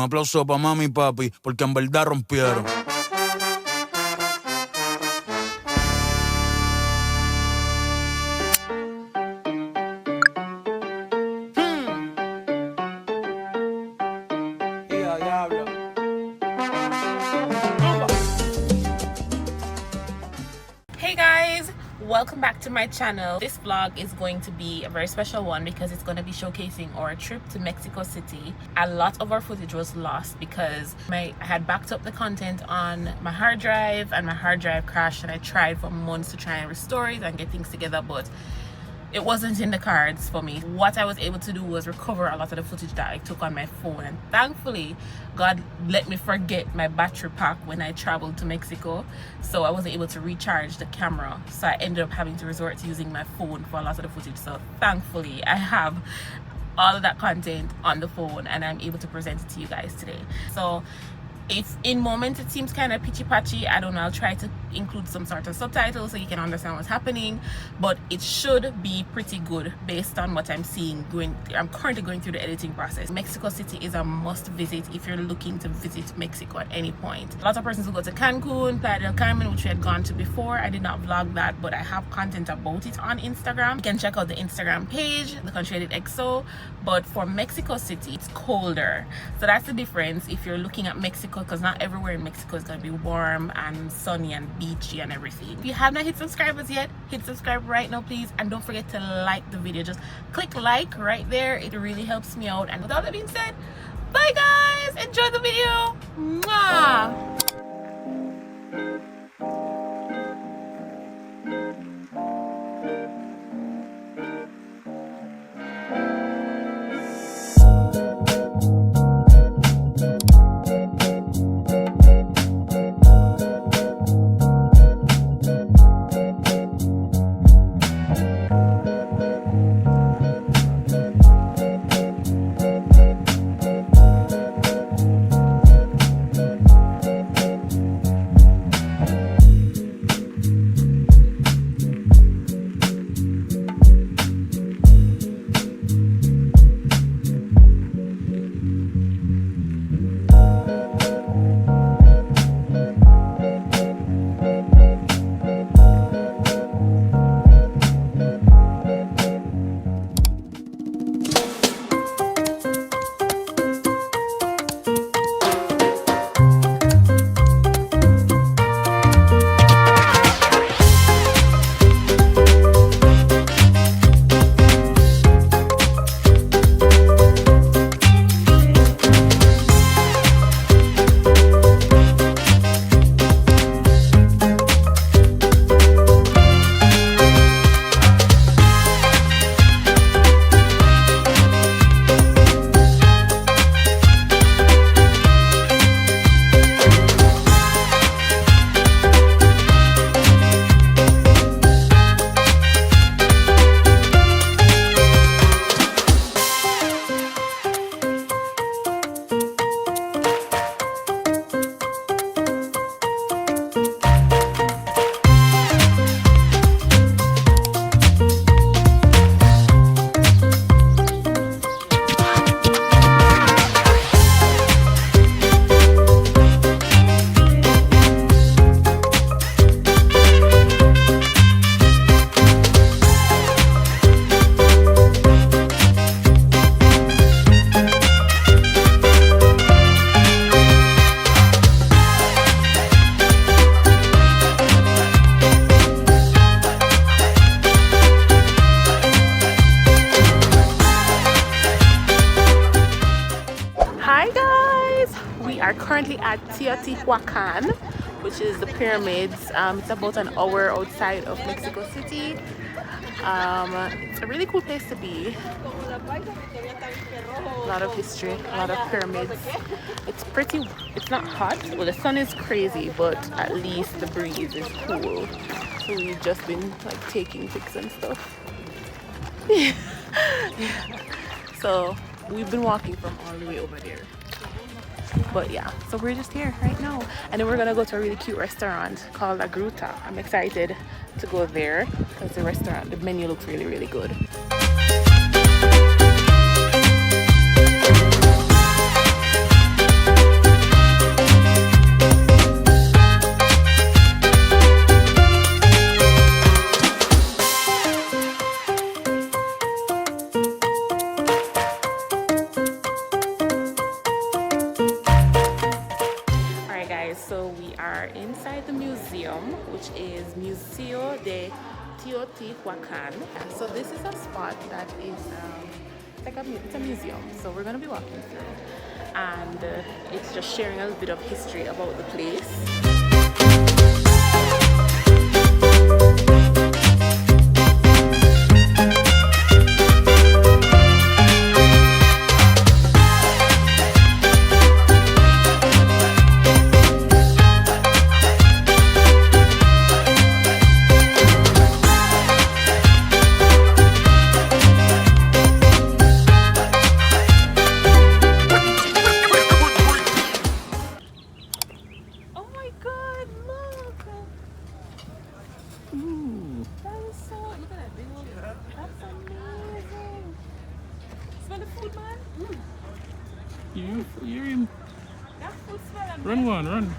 Un aplauso para mami y papi, porque en verdad rompieron. Hey guys, welcome back to my channel. This vlog is going to be a very special one because it's going to be showcasing our trip to Mexico City. A lot of our footage was lost because I had backed up the content on my hard drive and my hard drive crashed, and I tried for months to try and restore it and get things together, but it wasn't in the cards for me. What I was able to do was recover a lot of the footage that I took on my phone, and thankfully God let me forget my battery pack when I traveled to Mexico, so I wasn't able to recharge the camera, so I ended up having to resort to using my phone for a lot of the footage. So thankfully I have all of that content on the phone and I'm able to present it to you guys today. So if in moments it seems kind of pitchy patchy, I don't know, I'll try to include some sort of subtitles so you can understand what's happening, but it should be pretty good based on what I'm seeing. I'm currently going through the editing process. Mexico City is a must visit if you're looking to visit Mexico at any point. A lot of persons will go to Cancun, Playa del Carmen, which we had gone to before. I did not vlog that, but I have content about it on Instagram. You can check out the Instagram page, the Country XO. But for Mexico City, it's colder, so that's the difference if you're looking at Mexico, because not everywhere in Mexico is going to be warm and sunny and beachy and everything. If you have not hit subscribers yet, hit subscribe right now please, and don't forget to like the video. Just click like right there, it really helps me out. And with all that being said, bye guys, enjoy the video. Mwah! Currently at Teotihuacan, which is the pyramids. It's about an hour outside of Mexico City. It's a really cool place to be. A lot of history, a lot of pyramids. It's not hot. Well, the sun is crazy, but at least the breeze is cool. So we've just been like taking pics and stuff. Yeah. So we've been walking from all the way over there. But yeah, so we're just here right now, and then we're gonna go to a really cute restaurant called La Gruta. I'm excited to go there because the menu looks really, really good. museum, which is Museo de Teotihuacan. So this is a spot that is it's a museum. So we're going to be walking through, and it's just sharing a little bit of history about the place. You're in. Run one, run.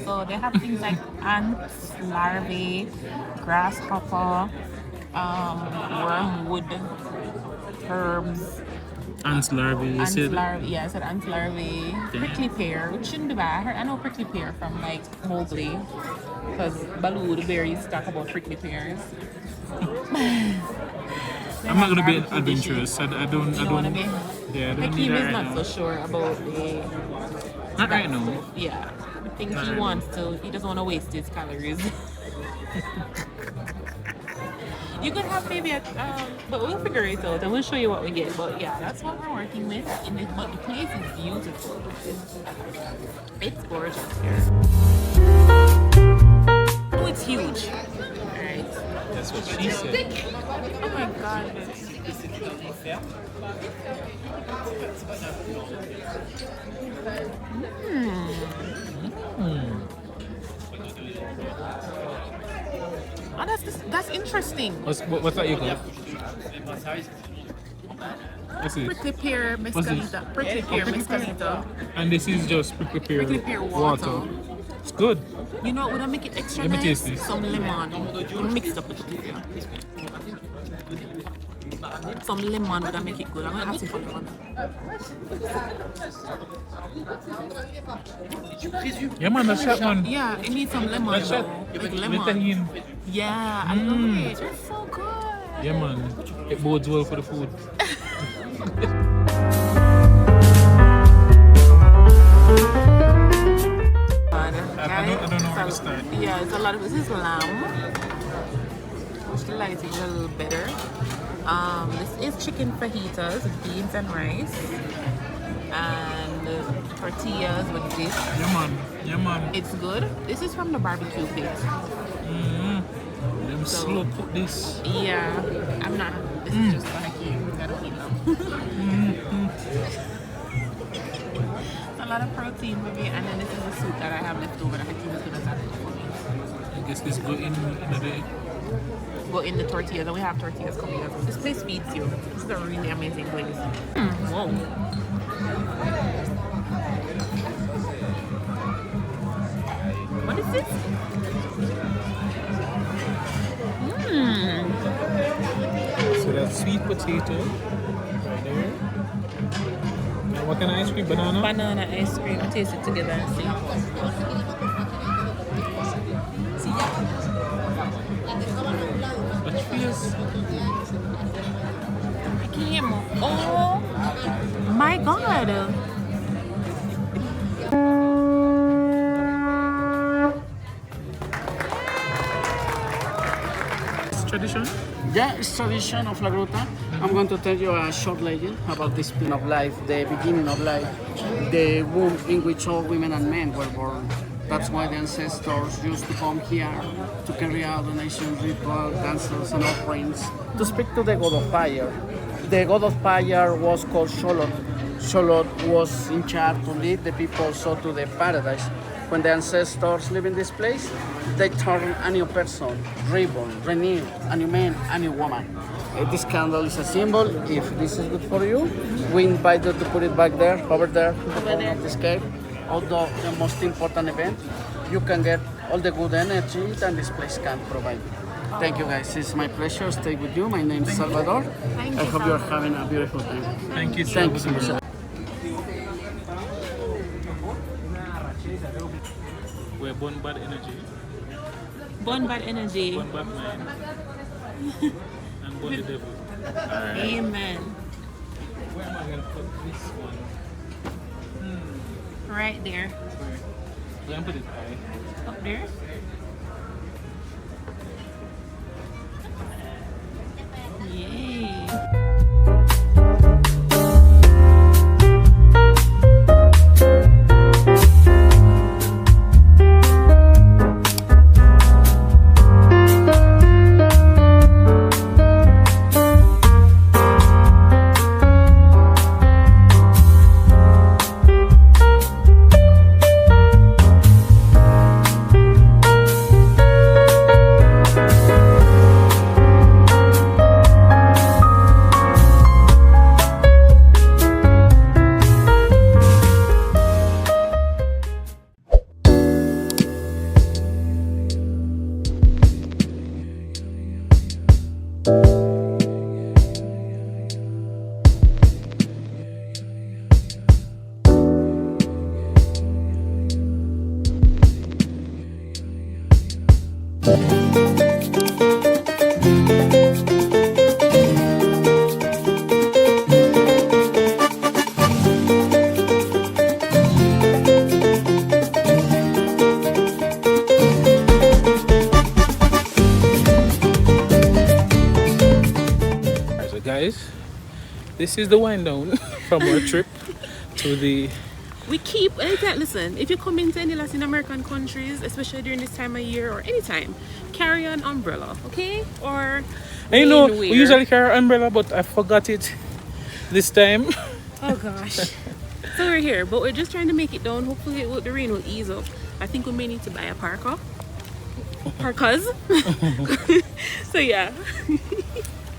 So they have things like ants, larvae, grasshopper, wormwood, herbs. Ants larvae. Ants larvae. Yeah, I said ants larvae. Prickly pear, which shouldn't be bad. I know prickly pear from like Mowgli, because Baloo the bear used to talk about prickly pears. I'm not gonna be adventurous. I don't want to be. Yeah, I don't need that is right not now. so sure about the. Not right now. Yeah, I think he wants to. He doesn't want to waste his calories. You could have maybe a, but we'll figure it out and we'll show you what we get. But yeah, that's what we're working with. But the place is beautiful. It's gorgeous here. Oh, it's huge. Alright. That's what she said. Oh my god. Oh, that's interesting. What's that you got? What's it? Prickly pear mescalita. Prickly pear mescalita. And this is just prickly pear water. It's good. You know what would I make it extra Let me nice? taste this. Some lemon. Mix it up with it. Some lemon would I make it good. I'm gonna ask you for lemon. Yeah man, that's shot man. Yeah, it needs some lemon. That's shot. Like lemon. Yeah, I love it. It's so good. Yeah man, it bodes well for the food. I don't know where to start. Yeah, it's a lot of this is lamb. Which the lighting is a little better. This is chicken fajitas, beans and rice, and tortillas with this. Yeah man, yeah man. It's good. This is from the barbecue pit. Them slow cook this. Yeah, I'm not. This is just for Hakeem. I don't eat them. It's a lot of protein for me, and then this is the soup that I have left over that Hakeem is gonna tackle for me. I guess this go in the Go in the tortillas, and we have tortillas coming up. This place feeds you. This is a really amazing place. Whoa. What is this? So that's sweet potato right there. And what kind of ice cream? Banana? Banana ice cream. Taste it together and see. Watch face. Oh my god. tradition? Yeah, it's tradition of La Gruta. I'm going to tell you a short legend about this point of life, the beginning of life, the womb in which all women and men were born. That's why the ancestors used to come here to carry out donation ritual, dances, and offerings to speak to the god of fire. The god of fire was called Sholot. Sholot was in charge to lead the people so to the paradise. When the ancestors live in this place, they turn a new person, reborn, renewed, a new man, a new woman. This candle is a symbol. If this is good for you, we invite you to put it back there, over there, to the corner of this cave. Although the most important event, you can get all the good energy that this place can provide. Thank you guys, it's my pleasure to stay with you. My name is Salvador. I hope you're having a beautiful time. Thank you so Thank much. you so much. We're born bad energy, Born bad energy. born bad mind, and born the devil. Alright. Amen. Where am I going to put this one? Right there. We're going to put it high. Up there. Yay. So guys, this is the wind down from our trip to the... We keep, listen, if you come into any Latin American countries, especially during this time of year or anytime, carry an umbrella, okay? Or I know we rainwear. usually carry an umbrella, but I forgot it this time. Oh gosh. So we're here, but we're just trying to make it down. Hopefully the rain will ease up. I think we may need to buy a parka. Parkas. So yeah.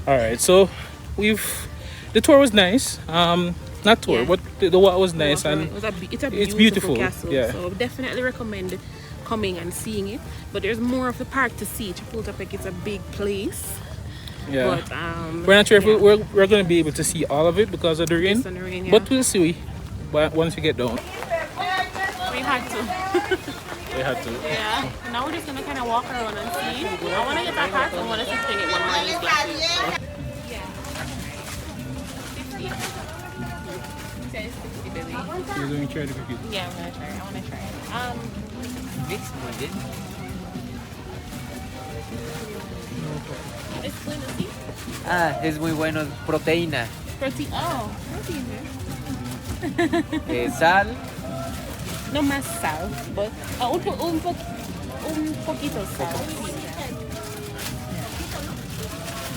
Alright, so the tour was nice. Not tour, Yeah. but the water was nice, No, and it's a it's beautiful, beautiful, castle. yeah. So definitely recommend coming and seeing it. But there's more of the park to see. Chapultepec is a big place. yeah. But We're not sure if yeah. we're going to be able to see all of it because of the rain, Based on the rain, yeah. but we'll see. But once we get down, We had to. we had to. Yeah. Now we're just gonna kind of walk around and see. I want to get that pass. I want to see bring it one more of these glasses. Yeah. 50. Says 50, baby. You're going to try to pick it. Yeah, I'm gonna try it. I want to try it. It's going to see. Ah, es muy bueno. Proteína. Protein. Oh, protein. Sal. No más sal, but un poquito sal.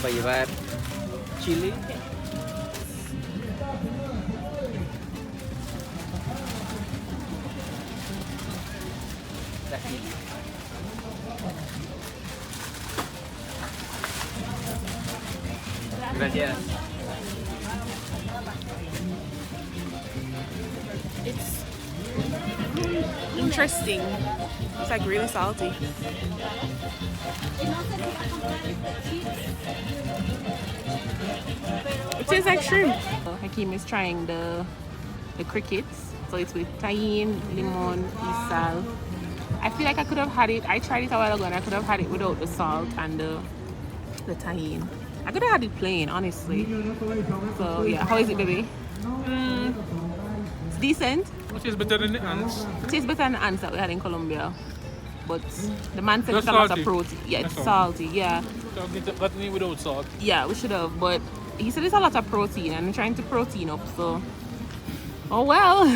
Va a llevar chile. Gracias. It's interesting. It's like really salty. It tastes like shrimp. Hakeem is trying the crickets. So it's with tahine, lemon, sal. I feel like I could have had it. I tried it a while ago and I could have had it without the salt and the tahine. I could have had it plain, honestly. So yeah, how is it, baby? It's decent. Which is better than the ants? It tastes better than the ants that we had in Colombia. But the man said That's it's a lot of salty. protein. Yeah, it's That's salty, yeah. Got me without salt. Yeah, we should have, but he said it's a lot of protein and I'm trying to protein up, so oh well.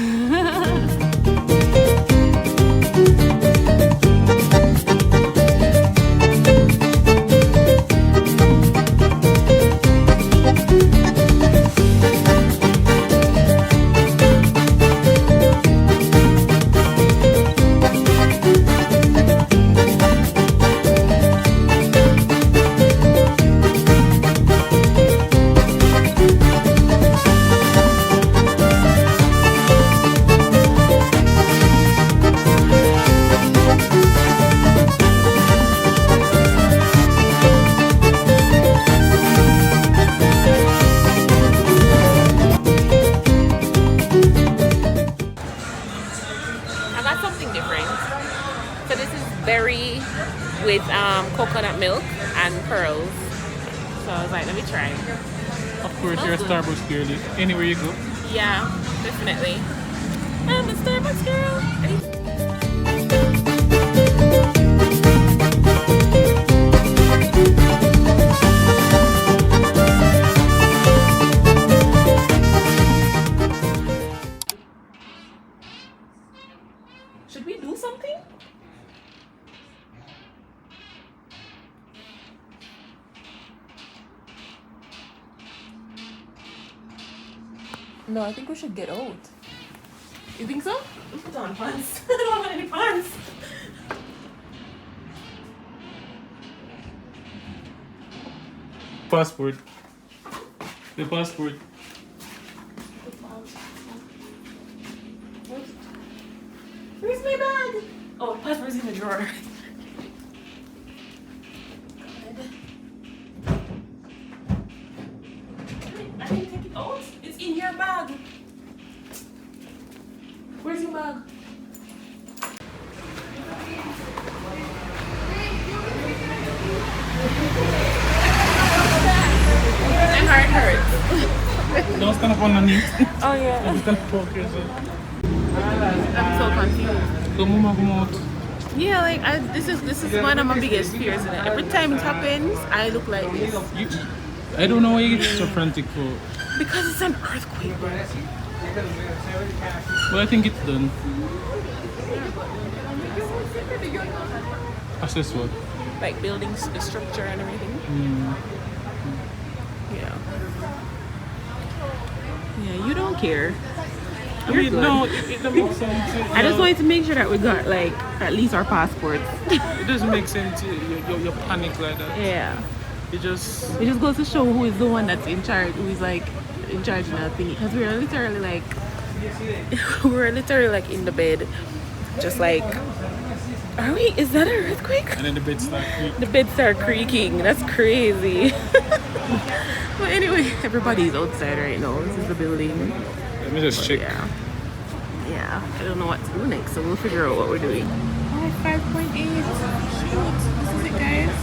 Berry with coconut milk and pearls. So I was like, let me try. Of course, you're a Starbucks girly. Anywhere you go. Yeah, definitely. I'm a Starbucks girl. Should we do something? No, I think we should get out. You think so? Let's put on pants. I don't have any pants. Passport. The passport. Where's my bag? Oh, the passport's in the drawer. I didn't take it out. It's in your bag. Where's your bag? My heart hurts. Don't stand up underneath. Oh yeah. You can poke yourself. I'm so confused. Come out. Yeah, like this is one of my biggest fears. Isn't it? Every time it happens, I look like this. I don't know why you get so frantic for. Because it's an earthquake. But I think it's done. Assess what? Like building the structure and everything. Yeah. Yeah, you don't care. I mean, no, it doesn't make sense. I just wanted to make sure that we got like at least our passports. It doesn't make sense. You panic like that. Yeah. It just goes to show who is the one that's in charge, who is like in charge of that thing. Because we were literally like in the bed, just like, are we? Is that an earthquake? and then the bed start creaking. The bed started creaking. That's crazy. But anyway, everybody's outside right now. This is the building. Let me just check. Yeah. I don't know what to do next, so we'll figure out what we're doing. Oh, 5.8. Shoot. This is it, guys.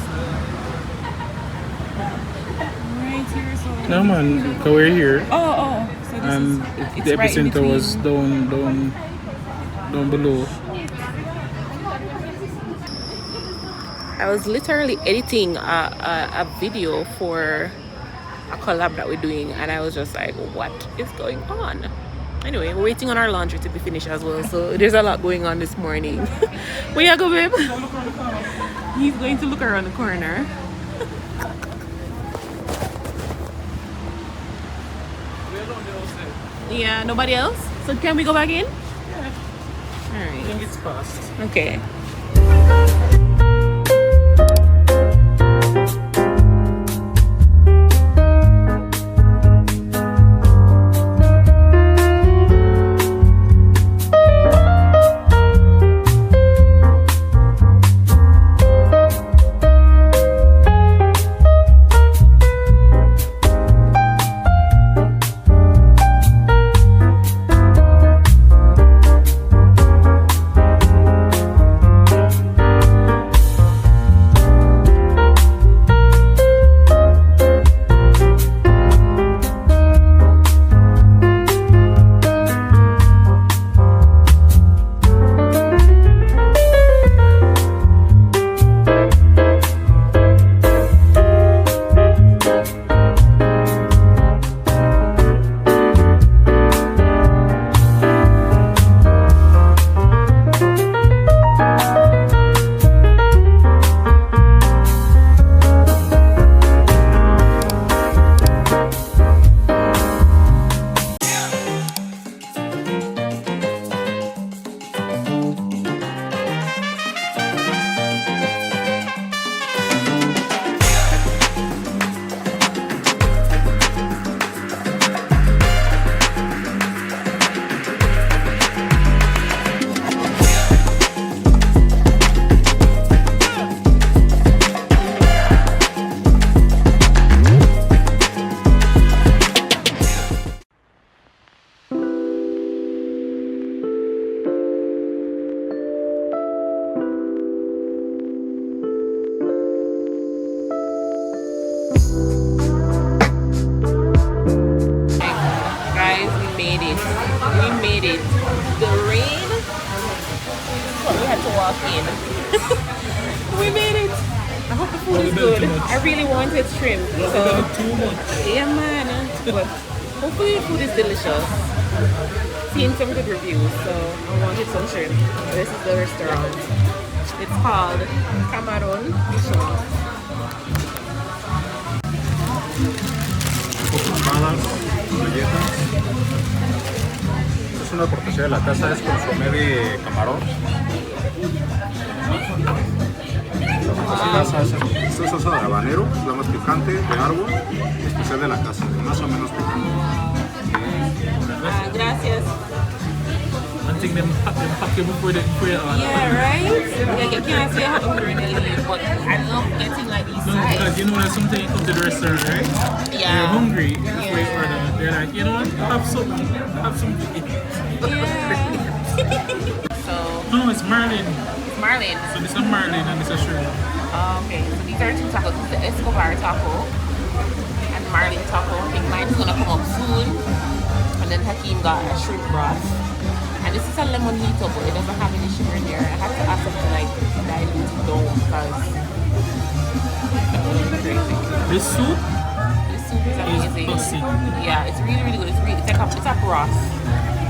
Right here, so. No man, because we're here. Oh. So this And is, the right in epicenter between. was down below. I was literally editing a video for a collab that we're doing, and I was just like, what is going on? Anyway, we're waiting on our laundry to be finished as well, so there's a lot going on this morning. Where you go, babe? He's going to look around the corner. Yeah, nobody else? So can we go back in? Yeah. Alright. I think it's past. Okay. We made it. The rain, well, we had to walk in. We made it. I hope the food is good. I really wanted shrimp. So Too much. yeah, man. But hopefully the food is delicious. Seen some good reviews, so I wanted some shrimp. This is the restaurant. It's called Camarón Shop. Papas, galletas. Es una cortesía de la casa, es consomé de camarón. Esta es salsa de habanero, es la más picante, de árbol, especial de la casa, más o menos picante. Gracias. I think them pack you before they put it on. Yeah, right? Yeah, you can't say how hungry they leave, but I love getting like these No, sides. because you know that sometimes you come to the restaurant, right? Yeah. You're hungry before you order. They're like, you know what? Have something to eat. Yeah. So, No, it's marlin. it's Marlin. So this is marlin and this is shrimp. Okay, so these are two tacos. This is the Escobar taco and Marlin taco. I think mine's gonna come up soon. And then Hakeem got a shrimp broth. And this is a lemonito, but it doesn't have any sugar in there. I had to ask them to like dilute it down because it's crazy. This soup This soup is amazing. busting. Yeah, it's really, really good. It's really, it's a broth.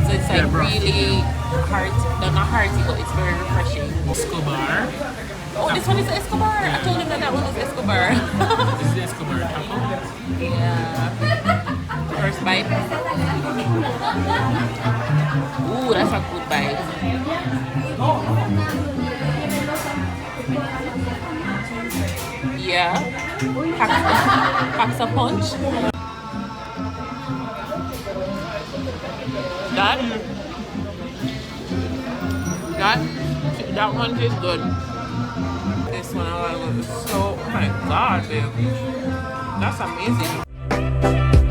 So it's like Yeah, broth. really hearty. No, not hearty, but it's very refreshing. Escobar. Oh, this one is Escobar. I told him that one was Escobar. This is the Escobar taco. Yeah. First bite. Ooh, that's a good bite. Yeah. Packs a punch. That one is good. This one I like so, oh my god, babe. That's amazing.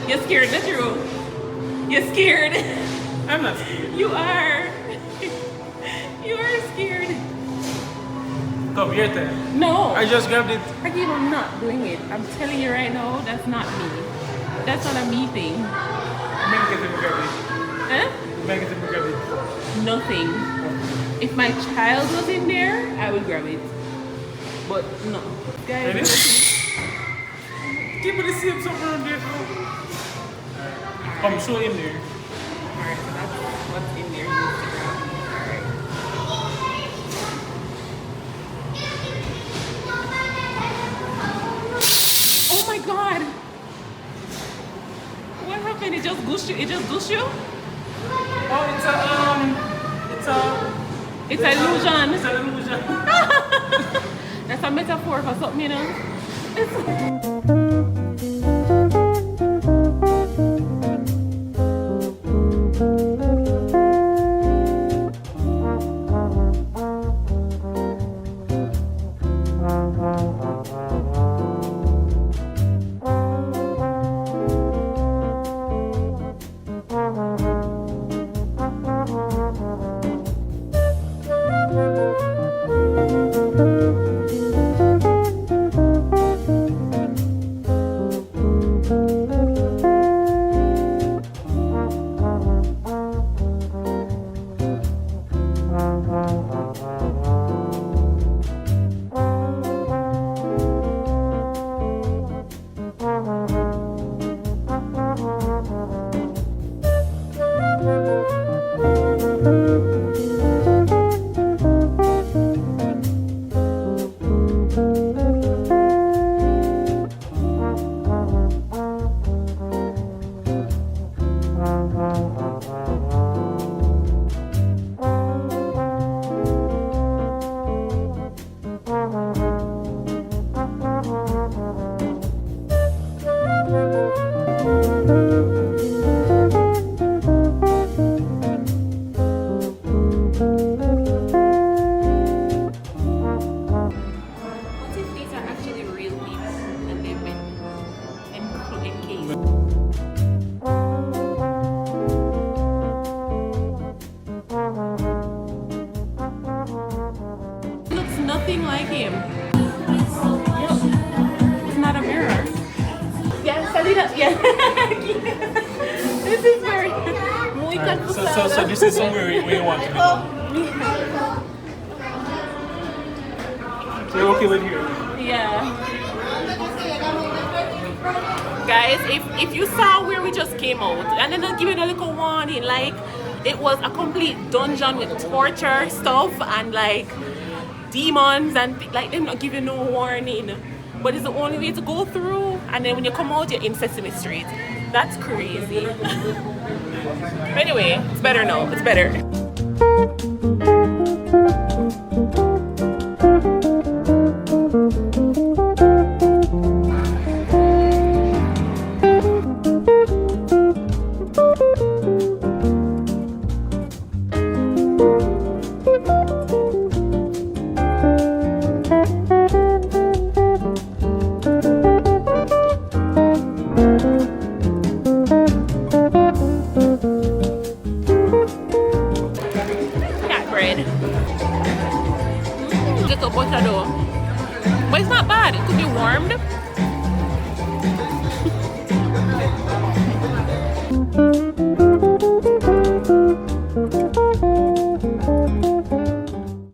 You're scared, that's true. You're scared. I'm not scared. You are. You are scared. Come here, then. No. I just grabbed it. Again, I'm not doing it. I'm telling you right now, that's not me. That's not a me thing. Make it and grab it. Huh? Make it and grab it. Nothing. If my child was in there, I would grab it. But no. Ready? Guys, Keep it the same somewhere around there. Come, show him there. alright, so that's what's in there. You need to grab. Alright. Oh my god! What happened? It It just goose you? It just goose you? Oh, It's an illusion. it's an illusion. That's a metaphor for something, you know? Nothing like him. It's not a mirror. Yeah, Salida. Yeah. This is very muy So this is somewhere where you want to go. So you're okay with here? Yeah. Guys, if you saw where we just came out, and then I'll give you a little warning, like it was a complete dungeon with torture stuff and like demons and like them not giving no warning, but it's the only way to go through, and then when you come out you're in Sesame Street. That's crazy. But anyway, it's better now. It's better. But it's not bad. It could be warmed.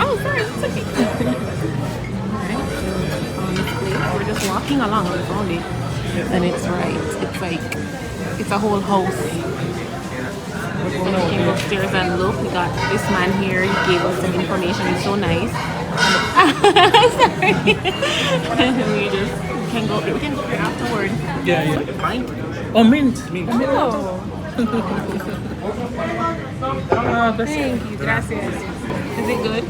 Oh, sorry. It's okay. We're just walking along and we found it. And it's right. It's like, it's a whole house. We're going to came upstairs and look. We got this man here. He gave us some information. It's so nice. Sorry. We can go there afterward. Yeah. Mint. Oh, mint. Oh. Thank you. Gracias. Is it good?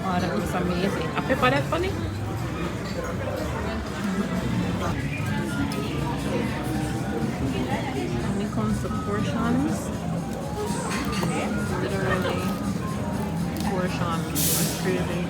Oh, that looks amazing. A pepper that funny? And it comes to portions. Literally portions. It's crazy.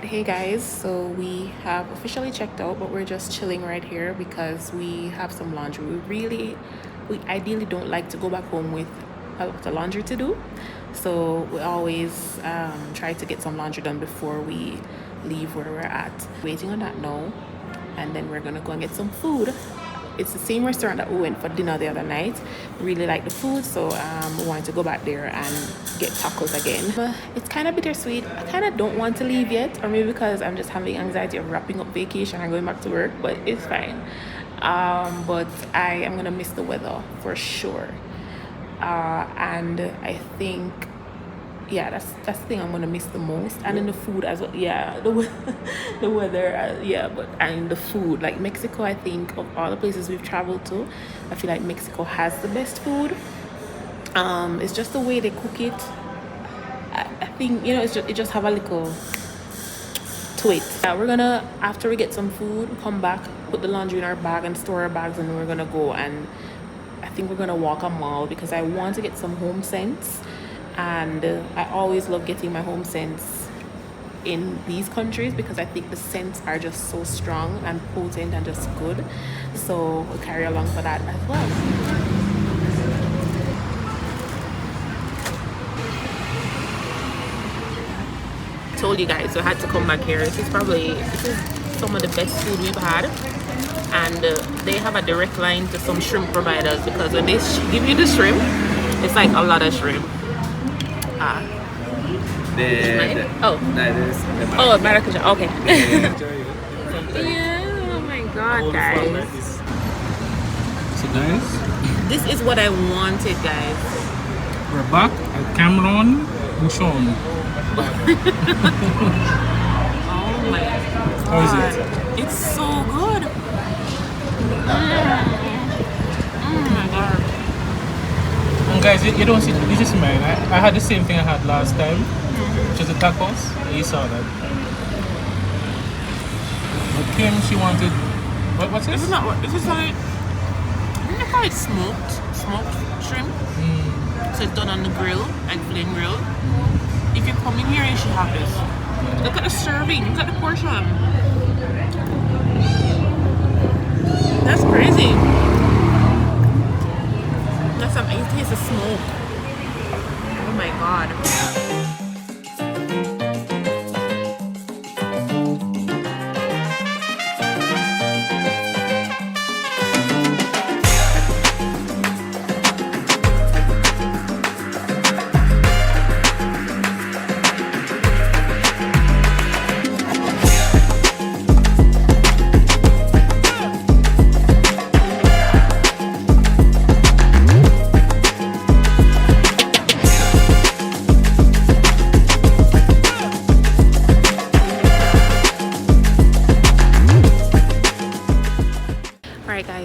Hey guys, so we have officially checked out, but we're just chilling right here because we have some laundry. We ideally don't like to go back home with a lot of laundry to do, so we always try to get some laundry done before we leave where we're at. Waiting on that now, and then we're gonna go and get some food. It's the same restaurant that we went for dinner the other night. Really like the food, so we wanted to go back there and get tacos again. But it's kind of bittersweet. I kind of don't want to leave yet, or maybe because I'm just having anxiety of wrapping up vacation and going back to work, but it's fine. But I am gonna miss the weather for sure, and I think, yeah, that's the thing I'm gonna miss the most. And then the food as well. Yeah, the weather, yeah, but and the food, like Mexico, I think of all the places we've traveled to, I feel like Mexico has the best food. It's just the way they cook it. I think, you know, it just have a little to it. Yeah, we're gonna, after we get some food, come back, put the laundry in our bag and store our bags, and we're gonna go, and I think we're gonna walk a mall because I want to get some home scents. And I always love getting my home scents in these countries because I think the scents are just so strong and potent and just good. So we'll carry along for that as well. Told you guys, so I had to come back here. This is some of the best food we've had. And they have a direct line to some shrimp providers because when they give you the shrimp, it's like a lot of shrimp. Maracuja. Okay. Yeah, oh my god, guys. So guys, This is what I wanted, guys. we're back at Cameron Bouchon. Oh my god. How is it? It's so good. Oh my god. And guys, you don't see, this is mine. I had the same thing I had last time, which was the tacos. You saw that. But Kim, she wanted, what's this? This is like, I think they call it smoked shrimp. So it's done on the grill, like flame grill. If you come in here, you should have this. Look at the serving, look at the portion. That's crazy. That's some, you taste the smoke. Oh my god.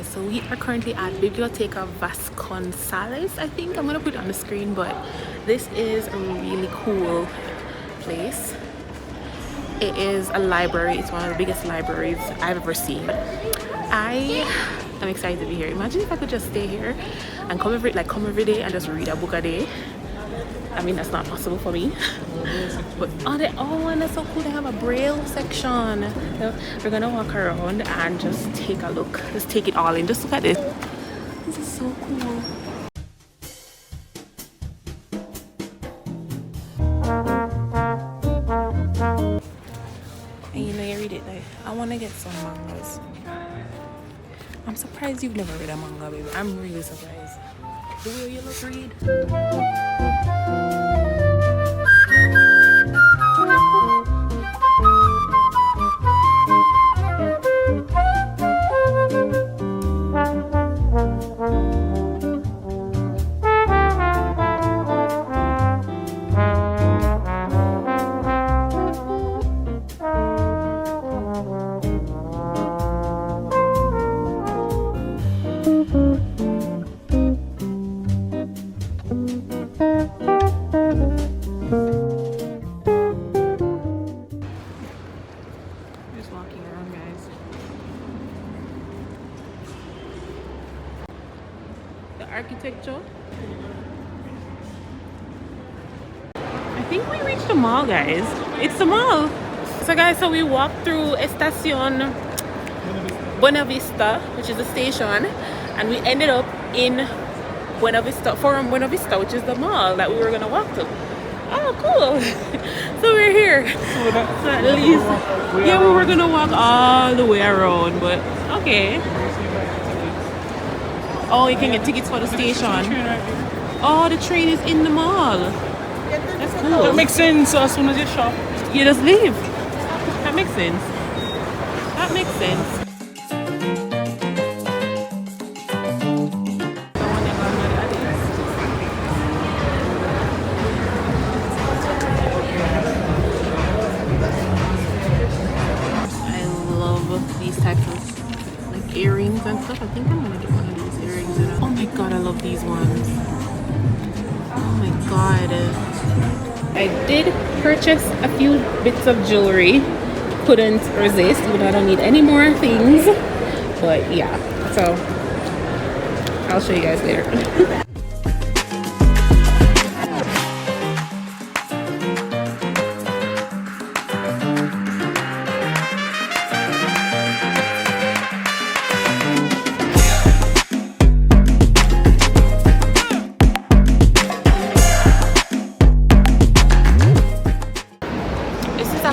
So we are currently at Biblioteca Vasconcelos. I think I'm gonna put it on the screen, but this is a really cool place. It is a library. It's one of the biggest libraries I've ever seen. I am excited to be here. Imagine if I could just stay here and come every day and just read a book a day. I mean, that's not possible for me. But and that's so cool. They have a braille section. So we're gonna walk around and just take a look. Just take it all in. Just look at this. This is so cool. And you know, you read it like, I want to get some mangas. I'm surprised you've never read a manga, baby. I'm really surprised. The way you look, read. Architecture. I think we reached the mall, guys. It's the mall. So guys, so we walked through Estación Buena Vista, which is the station, and we ended up in Buena Vista, Forum Buena Vista, which is the mall that we were gonna walk to. Oh, cool. So we're here. So at least, yeah, we were gonna walk all the way around, but okay. Oh, you can get tickets for the station. Oh, the train is in the mall. That's cool. That makes sense. As soon as you shop, You just leave. That makes sense. That makes sense. I love these types of like earrings and stuff. I think I'm gonna get one of these earrings. Oh my god, I love these ones. Oh my god. I did purchase a few bits of jewelry. Couldn't resist, but I don't need any more things. But yeah, so I'll show you guys later.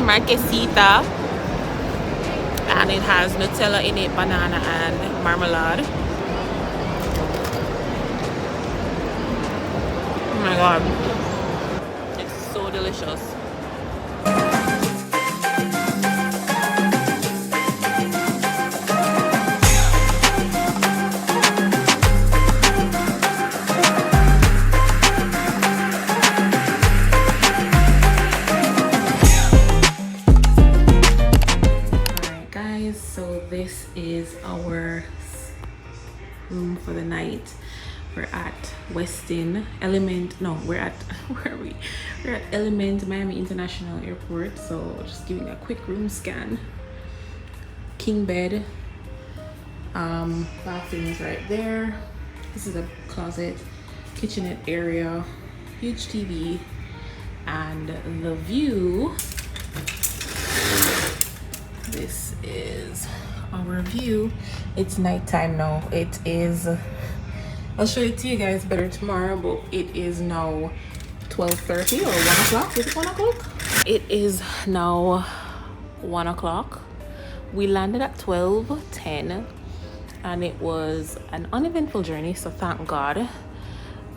Marquesita, and it has Nutella in it, banana and marmalade. Oh my god, it's so delicious. So this is our room for the night. We're at Westin Element. No, we're at where are we? We're at Element Miami International Airport. So just giving a quick room scan. King bed. Bathroom is right there. This is a closet, kitchenette area, huge TV, and the view. This is our view. It's nighttime now. It is, I'll show it to you guys better tomorrow, but it is now 12:30 or 1 o'clock. Is it 1 o'clock? It is now 1 o'clock. We landed at 12:10 and it was an uneventful journey, so thank God.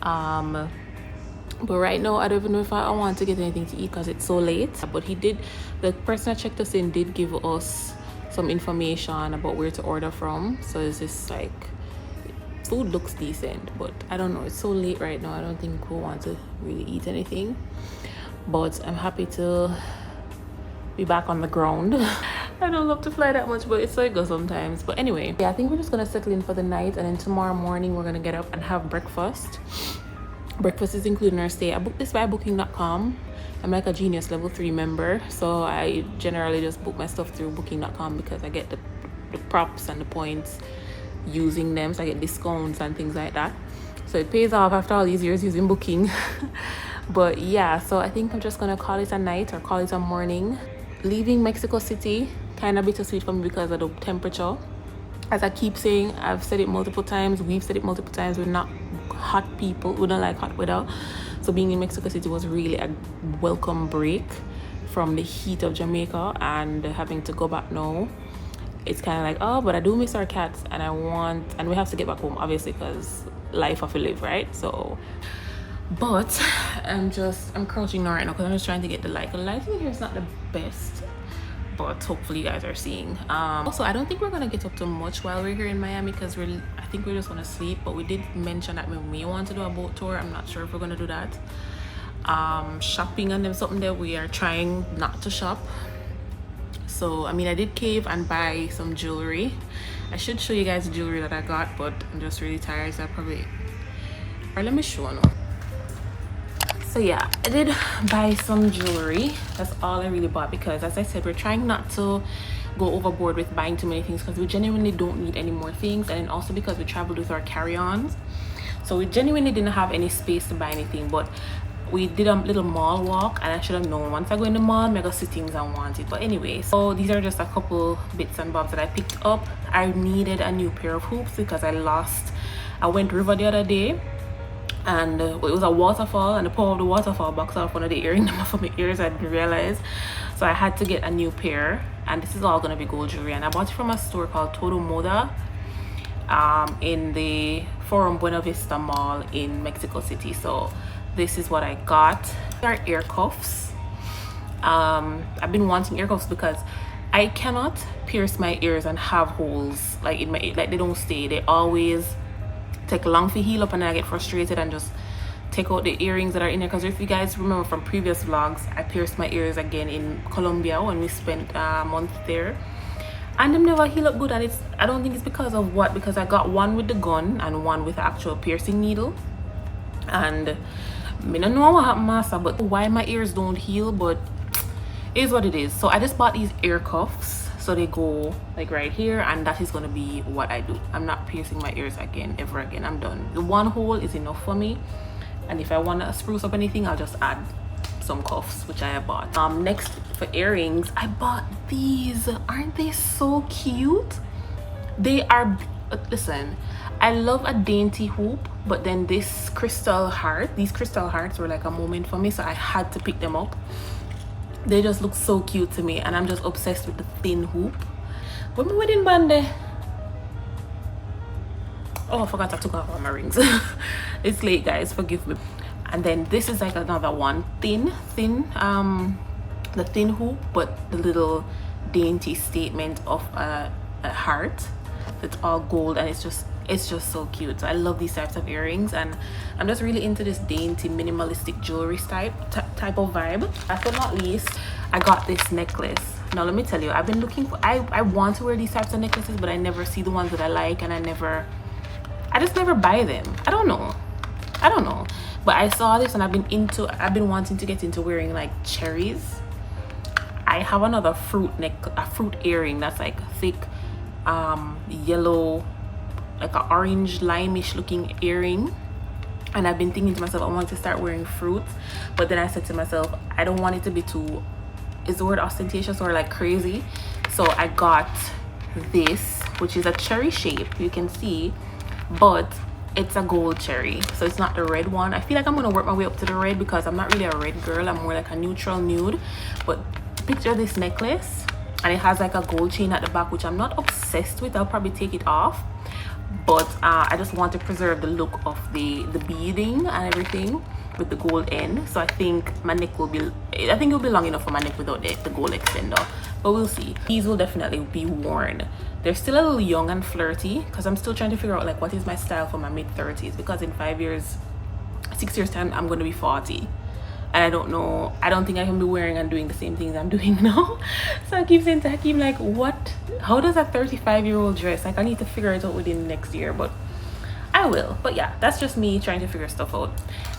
But right now I don't even know if I want to get anything to eat because it's so late. But the person that checked us in did give us some information about where to order from. So it's just like, food looks decent, but I don't know, it's so late right now. I don't think we'll want to really eat anything, but I'm happy to be back on the ground. I don't love to fly that much, but it's so it goes sometimes. But anyway, yeah, I think we're just gonna settle in for the night, and then tomorrow morning we're gonna get up and have breakfast. Breakfast is included in our stay. I booked this by booking.com. I'm like a Genius level 3 member, so I generally just book my stuff through booking.com because I get the props and the points using them, so I get discounts and things like that. So it pays off after all these years using booking. But yeah, so I think I'm just gonna call it a night or call it a morning. Leaving Mexico City, kind of bittersweet for me because of the temperature. As I keep saying, I've said it multiple times, we've said it multiple times, we're not hot people, we don't like hot weather. So being in Mexico City was really a welcome break from the heat of Jamaica, and having to go back now, it's kind of like, oh, but I do miss our cats, and we have to get back home obviously because life have to live, right? So, but I'm crouching now right now because I'm just trying to get the light. The lighting here is not the best, but hopefully you guys are seeing. Also, I don't think we're gonna get up to much while we're here in Miami because I think we're just gonna sleep. But we did mention that we may want to do a boat tour. I'm not sure if we're gonna do that. Shopping and them something that we are trying not to shop. So I mean, I did cave and buy some jewelry. I should show you guys the jewelry that I got, but I'm just really tired, so let me show you. So yeah, I did buy some jewelry. That's all I really bought because, as I said, we're trying not to go overboard with buying too many things because we genuinely don't need any more things, and then also because we traveled with our carry-ons, so we genuinely didn't have any space to buy anything. But we did a little mall walk, and I should have known once I go in the mall, I'm gonna see things I wanted. But anyway, so these are just a couple bits and bobs that I picked up. I needed a new pair of hoops because I went river the other day and it was a waterfall, and the power of the waterfall boxed off one of the earrings from my ears. I didn't realize, so I had to get a new pair, and this is all gonna be gold jewelry, and I bought it from a store called Todo Moda in the Forum Buena Vista Mall in Mexico City. So this is what I got. They are ear cuffs. I've been wanting ear cuffs because I cannot pierce my ears and have holes like in my ear, like they don't stay. They always take long to heal up, and then I get frustrated and just take out the earrings that are in there. Because if you guys remember from previous vlogs, I pierced my ears again in Colombia when we spent a month there, and them never heal up good. And I don't think it's because of what, because I got one with the gun and one with the actual piercing needle, and I don't know what happened, master, but why my ears don't heal, but it is what it is. So I just bought these ear cuffs, so they go like right here, and that is going to be what I do. I'm not piercing my ears again, ever again. I'm done. The one hole is enough for me, and if I want to spruce up anything, I'll just add some cuffs, which I have bought. Next for earrings, I bought these. Aren't they so cute? They are, listen, I love a dainty hoop, but then this crystal heart, these crystal hearts were like a moment for me, so I had to pick them up. They just look so cute to me, and I'm just obsessed with the thin hoop. When my wedding band there, oh, I forgot I took off all my rings. It's late, guys, forgive me. And then this is like another one, thin the thin hoop, but the little dainty statement of a heart that's all gold, and it's just so cute. So I love these types of earrings, and I'm just really into this dainty minimalistic jewelry type of vibe. Last but not least, I got this necklace. Now let me tell you, I've been looking for, I want to wear these types of necklaces, but I never see the ones that I like, and I just never buy them. I don't know, but I saw this, and I've been wanting to get into wearing like cherries. I have another a fruit earring that's like thick yellow, like an orange limeish looking earring, and I've been thinking to myself, I want to start wearing fruits, but then I said to myself, I don't want it to be too, is the word ostentatious or like crazy? So I got this, which is a cherry shape, you can see, but it's a gold cherry, so it's not the red one. I feel like I'm gonna work my way up to the red because I'm not really a red girl, I'm more like a neutral nude. But picture this necklace, and it has like a gold chain at the back, which I'm not obsessed with. I'll probably take it off, but I just want to preserve the look of the beading and everything with the gold end. So I think my neck will be, I think it'll be long enough for my neck without the gold extender, but we'll see. These will definitely be worn. They're still a little young and flirty because I'm still trying to figure out like what is my style for my mid-30s, because in 6 years time I'm going to be 40, and I don't think I can be wearing and doing the same things I'm doing now. So I keep saying to Hakeem, like, what, how does a 35-year-old dress? Like, I need to figure it out within the next year, but I will. But yeah, that's just me trying to figure stuff out.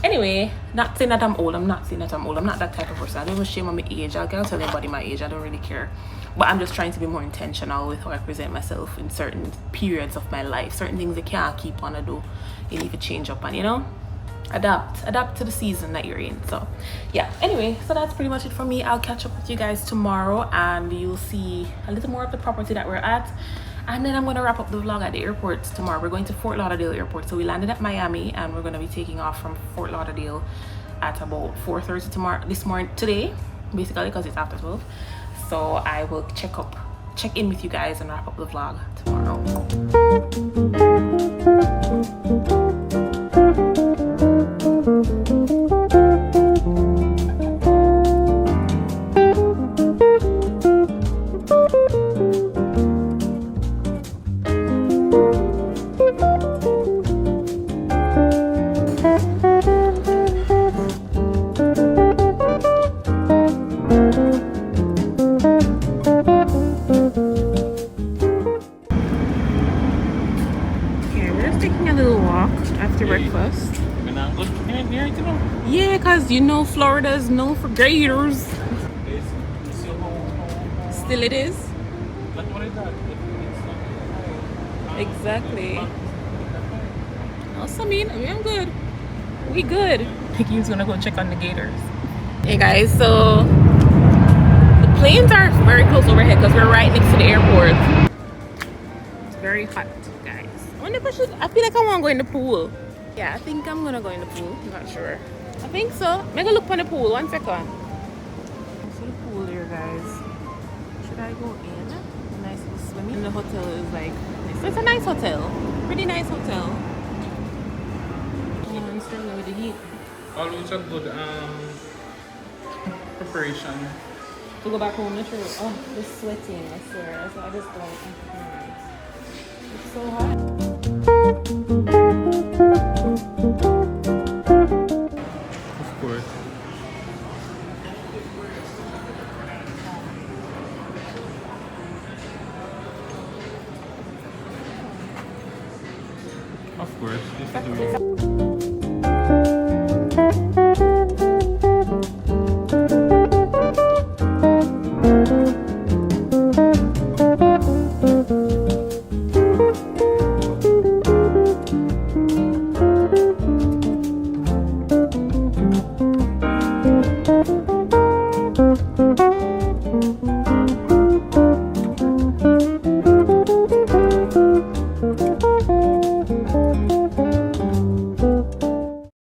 Anyway, not saying that I'm old. I'm not saying that I'm old. I'm not that type of person. I don't even shame on my age. I can't tell anybody my age. I don't really care. But I'm just trying to be more intentional with how I present myself in certain periods of my life. Certain things you can't keep on and do. You need to change up and, you know, adapt to the season that you're in. So yeah, anyway, so that's pretty much it for me. I'll catch up with you guys tomorrow, and you'll see a little more of the property that we're at, and then I'm going to wrap up the vlog at the airport tomorrow. We're going to Fort Lauderdale airport. So we landed at Miami, and we're going to be taking off from Fort Lauderdale at about 4:30 today, basically, because it's after 12. So I will check in with you guys and wrap up the vlog tomorrow. Breakfast. Yeah, because you know Florida is known for gators. Still it is? Exactly. Also, I mean, I'm good. We good. He's gonna go check on the gators. Hey guys, so the planes are very close overhead because we're right next to the airport. It's very hot, guys. I feel like I want to go in the pool. Yeah, I think I'm gonna go in the pool. I'm not sure. I think so. I'm gonna look for the pool. 1 second. See the pool here, guys. Should I go in? Nice little swimming. The hotel is like, so it's a nice hotel. Pretty nice hotel. Yeah, I'm struggling with the heat. Always a good preparation. To go back home, not sure. Oh, the sweating, I swear. So I just don't. It's so hot. Of course. Of course, this is the way.